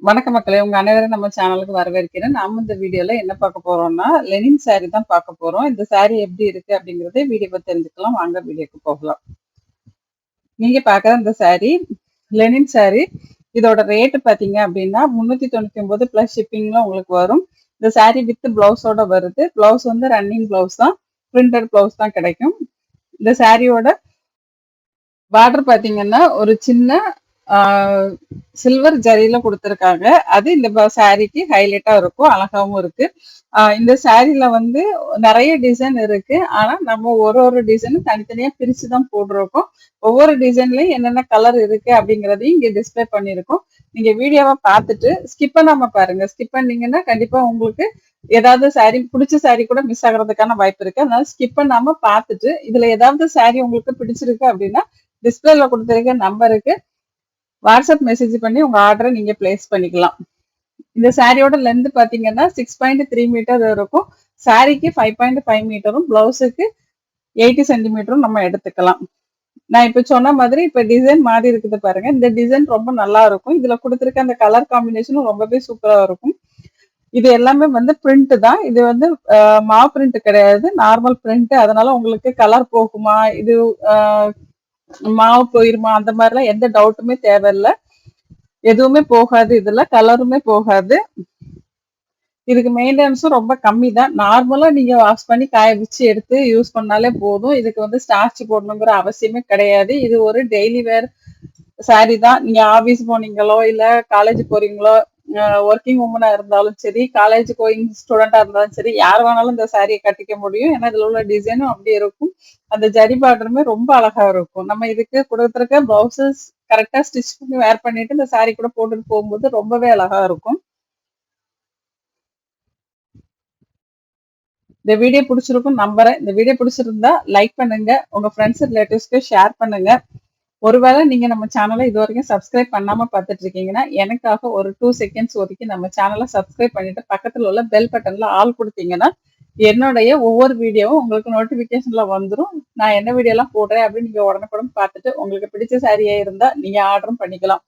வணக்க மக்களே! உங்க அனைவரையும் நம்ம சேனலுக்கு வரவேற்கிறேன். நாம இந்த வீடியோல என்ன பார்க்க போறோம்னா, லெனின் சாரி தான் பார்க்க போறோம். இந்த சாரி எப்படி இருக்கு அப்படிங்கிறத வீடியோவ தெரிஞ்சுக்கலாம். வாங்க வீடியோக்கு போகலாம். நீங்க பார்க்குற இந்த சாரி லெனின் சாரி. இதோட ரேட் பார்த்தீங்க அப்படின்னா, 399 பிளஸ் ஷிப்பிங்ல உங்களுக்கு வரும். இந்த சாரி வித் பிளவுஸோட வருது. பிளவுஸ் வந்து ரன்னிங் பிளவுஸ் தான். பிரிண்டட் பிளவுஸ் தான் கிடைக்கும். இந்த சாரியோட பார்டர் பார்த்தீங்கன்னா, ஒரு சின்ன சில்வர் ஜரியில குடுத்துருக்காங்க. அது இந்த சாரிக்கு ஹைலைட்டா இருக்கும். அழகாவும் இருக்கு. இந்த சாரில வந்து நெறைய டிசைன் இருக்கு. ஆனா, நம்ம ஒரு டிசைனும் தனித்தனியா பிரிச்சு தான் போட்டிருக்கோம். ஒவ்வொரு டிசைன்லயும் என்னென்ன கலர் இருக்கு அப்படிங்கிறதையும் இங்க டிஸ்ப்ளே பண்ணியிருக்கோம். நீங்க வீடியோவ பார்த்துட்டு ஸ்கிப் பண்ணாம பாருங்க. ஸ்கிப் பண்ணீங்கன்னா, கண்டிப்பா உங்களுக்கு ஏதாவது சாரி புடிச்ச சாரி கூட மிஸ் ஆகுறதுக்கான வாய்ப்பு இருக்கு. அதனால ஸ்கிப் பண்ணாம பார்த்துட்டு, இதுல ஏதாவது சாரி உங்களுக்கு பிடிச்சிருக்கு அப்படின்னா, டிஸ்ப்ளேல குடுத்திருக்க நம்பருக்கு வாட்ஸ்அப் மெசேஜ் பண்ணி உங்க ஆர்டரை நீங்க பிளேஸ் பண்ணிக்கலாம். இந்த சாரியோட லென்த் பாத்தீங்கன்னா 6.3 மீட்டர் இருக்கும். சாரிக்கு 5.5 மீட்டரும் பிளவுஸுக்கு 80 சென்டிமீட்டரும் நம்ம எடுத்துக்கலாம். நான் இப்ப சொன்ன மாதிரி இப்ப டிசைன் மாறி இருக்குது பாருங்க. இந்த டிசைன் ரொம்ப நல்லா இருக்கும். இதுல கொடுத்திருக்க அந்த கலர் காம்பினேஷனும் ரொம்பவே சூப்பரா இருக்கும். இது எல்லாமே வந்து பிரிண்ட் தான். இது வந்து மா பிரிண்ட் கிடையாது, நார்மல் பிரிண்ட். அதனால உங்களுக்கு கலர் போகுமா, இது மாவு போயிருமா, அந்த மாதிரிலாம் எந்த டவுட்டுமே தேவையில்லை. எதுவுமே போகாது, இதுல கலருமே போகாது. இதுக்கு மெயின்டெனன்ஸும் ரொம்ப கம்மி தான். நார்மலா நீங்க வாஷ் பண்ணி காய வச்சு எடுத்து யூஸ் பண்ணாலே போதும். இதுக்கு வந்து ஸ்டார்ச் போடணுங்கிற அவசியமே கிடையாது. இது ஒரு டெய்லி வேர் சாரி தான். நீங்க ஆபீஸ் போனீங்களோ இல்ல காலேஜ் போறீங்களோ, ஒர்க்கிங் உமனா இருந்தாலும் சரி, காலேஜ் கோயிங் ஸ்டூடெண்டா இருந்தாலும் சரி, யார் வேணாலும் இந்த சாரியை கட்டிக்க முடியும். ஏன்னா இதுல உள்ள டிசைனும் அப்படி இருக்கும். அந்த ஜரி பார்டருமே ரொம்ப அழகா இருக்கும். நம்ம இதுக்கு கொடுத்துருக்க பிளவுசஸ் கரெக்டா ஸ்டிச் பண்ணி வேர் பண்ணிட்டு இந்த சாரி கூட போட்டுட்டு போகும்போது ரொம்பவே அழகா இருக்கும். இந்த வீடியோ பிடிச்சிருக்கும் நம்புறேன். இந்த வீடியோ பிடிச்சிருந்தா லைக் பண்ணுங்க. உங்க ஃப்ரெண்ட்ஸ் ரிலேட்டிவ்ஸ்க்கு ஷேர் பண்ணுங்க. ஒருவேளை நீங்க நம்ம சேனலை இது வரைக்கும் சப்ஸ்கிரைப் பண்ணாம பார்த்துட்டு இருக்கீங்கன்னா, எனக்காக ஒரு 2 செகண்ட்ஸ் ஒதுக்கி நம்ம சேனலை சப்ஸ்கிரைப் பண்ணிட்டு பக்கத்துல உள்ள பெல் பட்டன்ல ஆல் கொடுத்தீங்கன்னா, என்னுடைய ஒவ்வொரு வீடியோவும் உங்களுக்கு நோட்டிபிகேஷன்ல வந்துரும். நான் என்ன வீடியோ எல்லாம் போடுறேன் அப்படின்னு நீங்க உடனுக்குடன் பார்த்துட்டு உங்களுக்கு பிடிச்ச சாரியா இருந்தா நீங்க ஆர்டரும் பண்ணிக்கலாம்.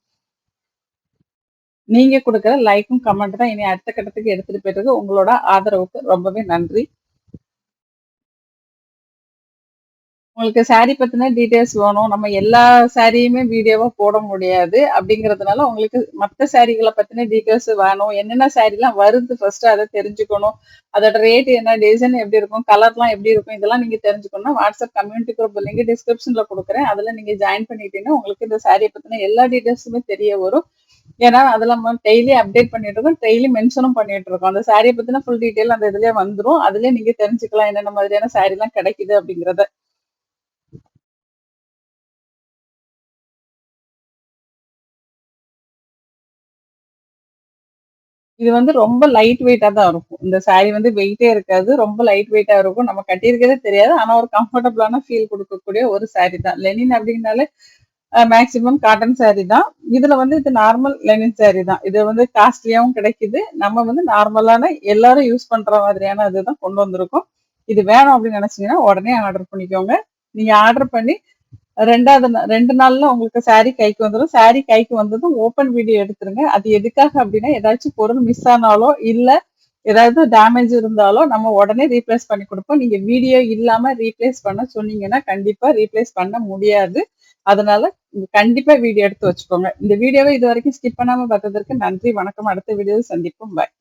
நீங்க கொடுக்குற லைக்கும் கமெண்ட் தான் இனி அடுத்த கட்டத்துக்கு எடுத்துட்டு போயிட்டு உங்களோட ஆதரவுக்கு ரொம்பவே நன்றி. உங்களுக்கு சாரி பத்தின டீடைல்ஸ் வேணும். நம்ம எல்லா சாரியுமே வீடியோவா போட முடியாது. அப்படிங்கிறதுனால உங்களுக்கு மத்த சாரிகள பத்தின டீடைல்ஸ் வேணும். என்னென்ன சாரிலாம் வருது ஃபர்ஸ்ட் அத தெரிஞ்சுக்கணும். அதோட ரேட் என்ன, டிசைன் எப்படி இருக்கும், கலர்லாம் எப்படி இருக்கும், இதெல்லாம் நீங்க தெரிஞ்சுக்கணும்னா வாட்ஸ்அப் கம்யூனிட்டி குரூப் லிங்க் டிஸ்கிரிப்ஷன்ல குடுக்குறேன். அதுல நீங்க ஜாயின் பண்ணிட்டீங்கன்னா உங்களுக்கு இந்த சாரிய பத்தின எல்லா டீடைல்ஸுமே தெரிய வரும். ஏன்னா அதுல நம்ம டெய்லி அப்டேட் பண்ணிட்டு இருக்கோம். டெய்லி மென்ஷனும் பண்ணிட்டு இருக்கோம். அந்த சாரிய பத்தின ஃபுல் டீடைல் அந்த இதுலயே வந்துரும். அதுலயே நீங்க தெரிஞ்சுக்கலாம் என்னென்ன மாதிரியான சாரிலாம் கிடைக்குது அப்படிங்கிறத. இது வந்து ரொம்ப லைட் வெயிட்டா தான் இருக்கும். இந்த சாரி வந்து வெயிட்டே இருக்காது. ரொம்ப லைட் வெயிட்டா இருக்கும். நம்ம கட்டியிருக்கிறதே தெரியாது. ஆனா ஒரு கம்ஃபர்டபுளான ஃபீல் குடுக்கக்கூடிய ஒரு சாரி தான். லெனின் அப்படின்னாலே மேக்ஸிமம் காட்டன் சாரி தான். இதுல வந்து இது நார்மல் லெனின் சாரி தான். இது வந்து காஸ்ட்லியாவும் கிடைக்குது. நம்ம வந்து நார்மலான எல்லாரும் யூஸ் பண்ற மாதிரியான இதுதான் கொண்டு வந்திருக்கோம். இது வேணும் அப்படின்னு நினைச்சீங்கன்னா உடனே ஆர்டர் பண்ணிக்கோங்க. நீங்க ஆர்டர் பண்ணி 2 நாள்ல உங்களுக்கு சாரி கைக்கு வந்துரும். சாரி கைக்கு வந்ததும் ஓப்பன் வீடியோ எடுத்துருங்க. அது எதுக்காக அப்படின்னா, ஏதாச்சும் பொருள் மிஸ் ஆனாலோ, இல்ல ஏதாவது டேமேஜ் இருந்தாலோ, நம்ம உடனே ரீப்ளேஸ் பண்ணி குடுப்போம். நீங்க வீடியோ இல்லாம ரீப்ளேஸ் பண்ண சொன்னீங்கன்னா, கண்டிப்பா ரீப்ளேஸ் பண்ண முடியாது. அதனால கண்டிப்பா வீடியோ எடுத்து வச்சுக்கோங்க. இந்த வீடியோவ இதுவரைக்கும் ஸ்கிப் பண்ணாம பார்த்ததற்கு நன்றி. வணக்கம். அடுத்த வீடியோவில் சந்திப்போம். பாய்.